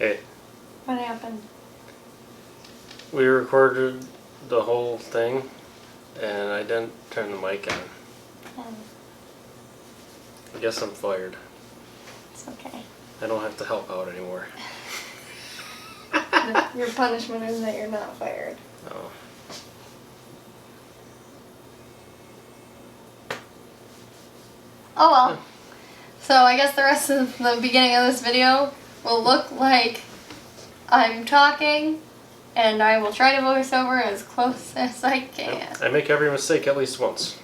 Hey. What happened? We recorded the whole thing, and I didn't turn the mic on. I guess I'm fired. It's okay. I don't have to help out anymore. Your punishment is that you're not fired. Oh. Oh well. So I guess the rest of the beginning of this video will look like I'm talking, and I will try to voice over as close as I can. I make every mistake at least once.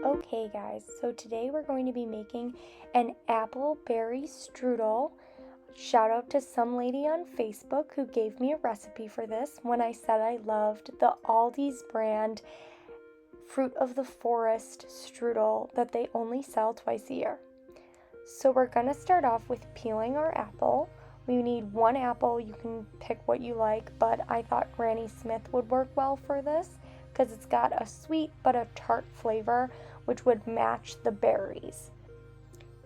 Okay guys, so today we're going to be making an apple berry strudel. Shout out to some lady on Facebook who gave me a recipe for this when I said I loved the Aldi's brand Fruit of the Forest strudel that they only sell twice a year. So we're going to start off with peeling our apple. We need one apple. You can pick what you like, but I thought Granny Smith would work well for this because it's got a sweet but a tart flavor which would match the berries.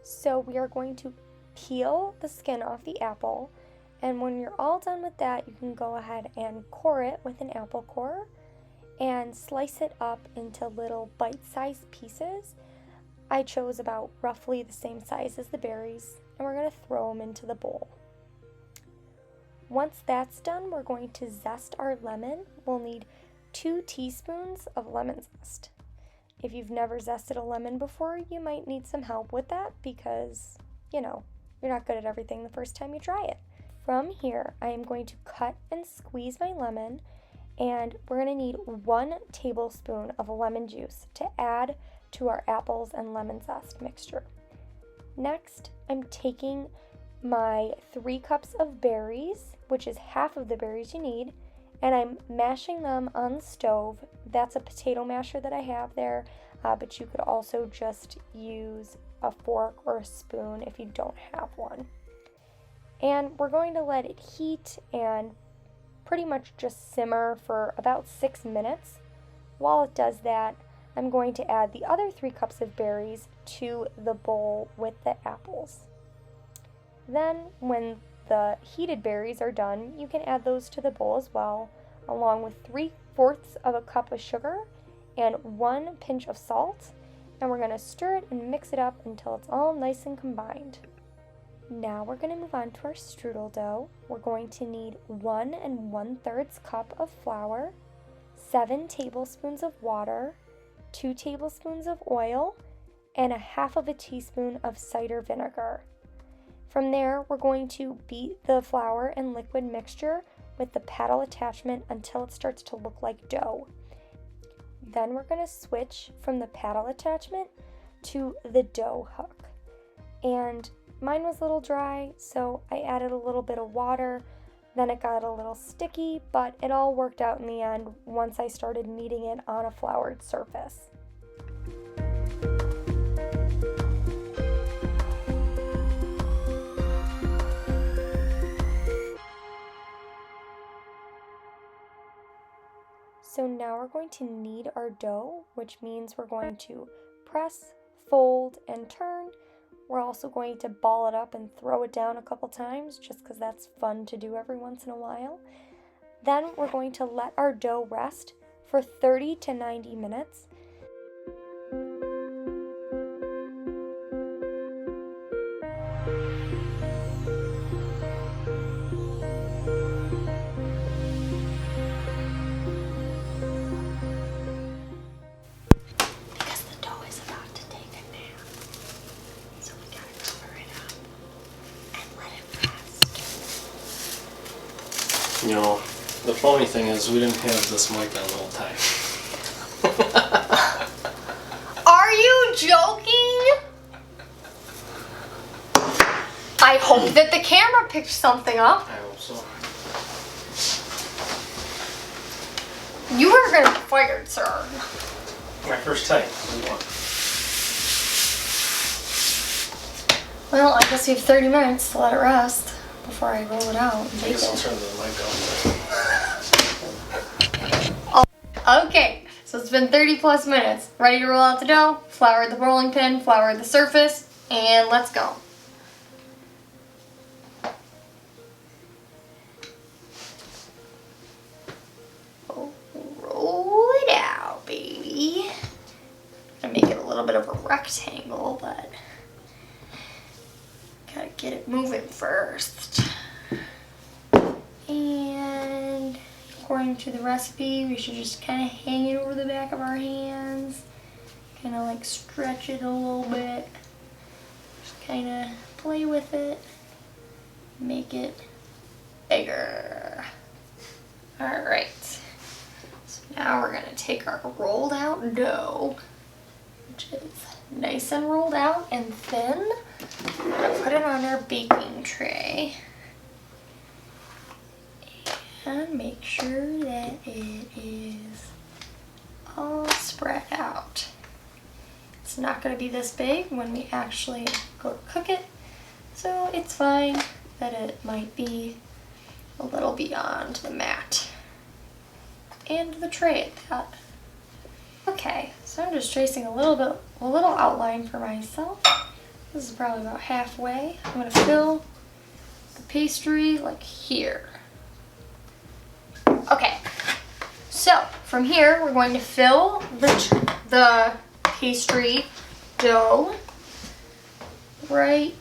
So we are going to peel the skin off the apple, and when you're all done with that, you can go ahead and core it with an apple core and slice it up into little bite-sized pieces. I chose about roughly the same size as the berries, and we're going to throw them into the bowl. Once that's done, we're going to zest our lemon. We'll need 2 teaspoons of lemon zest. If you've never zested a lemon before, you might need some help with that because, you know, you're not good at everything the first time you try it. From here, I am going to cut and squeeze my lemon, and we're going to need 1 tablespoon of lemon juice to add to our apples and lemon zest mixture. Next, I'm taking my 3 cups of berries, which is half of the berries you need, and I'm mashing them on the stove. That's a potato masher that I have there, but you could also just use a fork or a spoon if you don't have one. And we're going to let it heat and pretty much just simmer for about 6 minutes. While it does that, I'm going to add the other 3 cups of berries to the bowl with the apples. Then, when the heated berries are done, you can add those to the bowl as well, along with 3/4 of a cup of sugar and 1 pinch of salt. And we're going to stir it and mix it up until it's all nice and combined. Now we're going to move on to our strudel dough. We're going to need 1 1/3 cup of flour, 7 tablespoons of water, 2 tablespoons of oil, and 1/2 teaspoon of cider vinegar. From there, we're going to beat the flour and liquid mixture with the paddle attachment until it starts to look like dough. Then we're going to switch from the paddle attachment to the dough hook. And mine was a little dry, so I added a little bit of water. Then it got a little sticky, but it all worked out in the end once I started kneading it on a floured surface. So now we're going to knead our dough, which means we're going to press, fold, and turn. We're also going to ball it up and throw it down a couple times just because that's fun to do every once in a while. Then we're going to let our dough rest for 30 to 90 minutes. You know, the funny thing is we didn't have this mic on the whole time. Are you joking? I hope that the camera picked something up. I hope so. You are going to be fired, sir. My first time. Well, I guess we have 30 minutes to let it rest before I roll it out and I bake guess I'll it. turn the mic off. Okay, so it's been 30 plus minutes. Ready to roll out the dough, flour the rolling pin, flour the surface, and let's go. little bit of a rectangle, but gotta get it moving first. And according to the recipe, we should just kind of hang it over the back of our hands. Kind of like stretch it a little bit. Just kind of play with it. Make it bigger. Alright. So now we're going to take our rolled out dough, which is nice and rolled out and thin. We're going to put it on our baking tray. And make sure that it is all spread out. It's not going to be this big when we actually go to cook it, so it's fine that it might be a little beyond the mat and the tray at that. Okay, so I'm just tracing a little outline for myself. This is probably about halfway. I'm going to fill the pastry like here. Okay, so from here we're going to fill the pastry dough right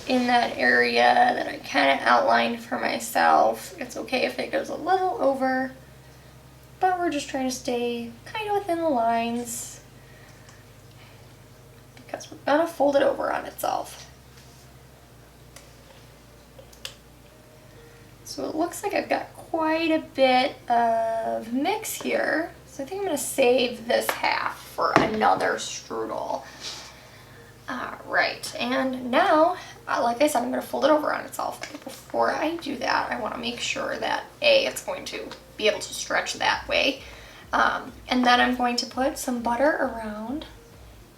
in that area that I kind of outlined for myself. It's okay if it goes a little over, but we're just trying to stay kind of within the lines because we're gonna fold it over on itself. So it looks like I've got quite a bit of mix here. So I think I'm gonna save this half for another strudel. Alright, and now, like I said, I'm gonna fold it over on itself. But before I do that, I wanna make sure that A, it's going to be able to stretch that way. And then I'm going to put some butter around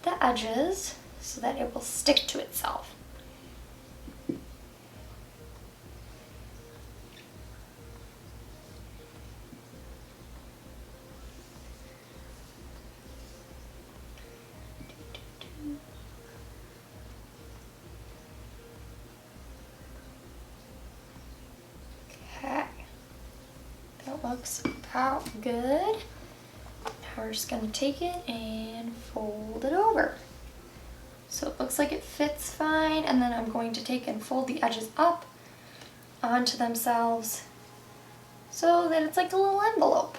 the edges so that it will stick to itself. Looks about good. Now we're just going to take it and fold it over. So it looks like it fits fine, and then I'm going to take and fold the edges up onto themselves so that it's like a little envelope.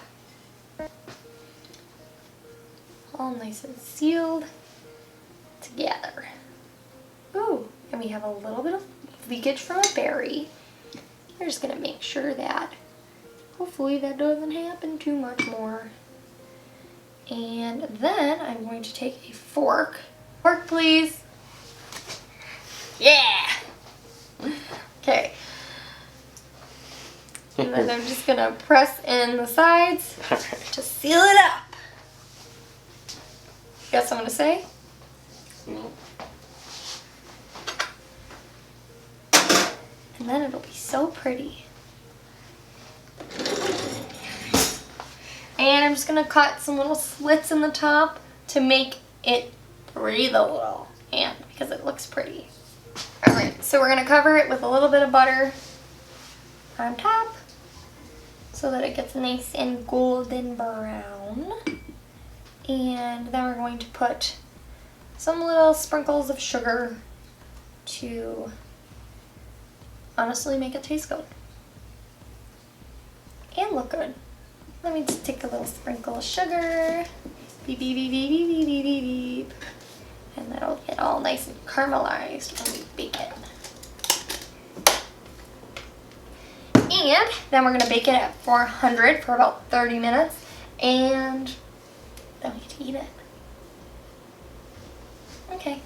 All nice and sealed together. Ooh, and we have a little bit of leakage from a berry. We're just going to make sure that hopefully that doesn't happen too much more. And then I'm going to take a fork. Fork, please. Yeah! Okay. And then I'm just going to press in the sides to seal it up. You got something to say? No. And then it'll be so pretty. And I'm just going to cut some little slits in the top to make it breathe a little, and because it looks pretty. Alright, so we're going to cover it with a little bit of butter on top so that it gets nice and golden brown. And then we're going to put some little sprinkles of sugar to honestly make it taste good and look good. Let me just take a little sprinkle of sugar. Beep, beep, beep, beep, beep, beep, beep, beep, beep. And that'll get all nice and caramelized when we bake it. And then we're going to bake it at 400 for about 30 minutes. And then we get to eat it. Okay.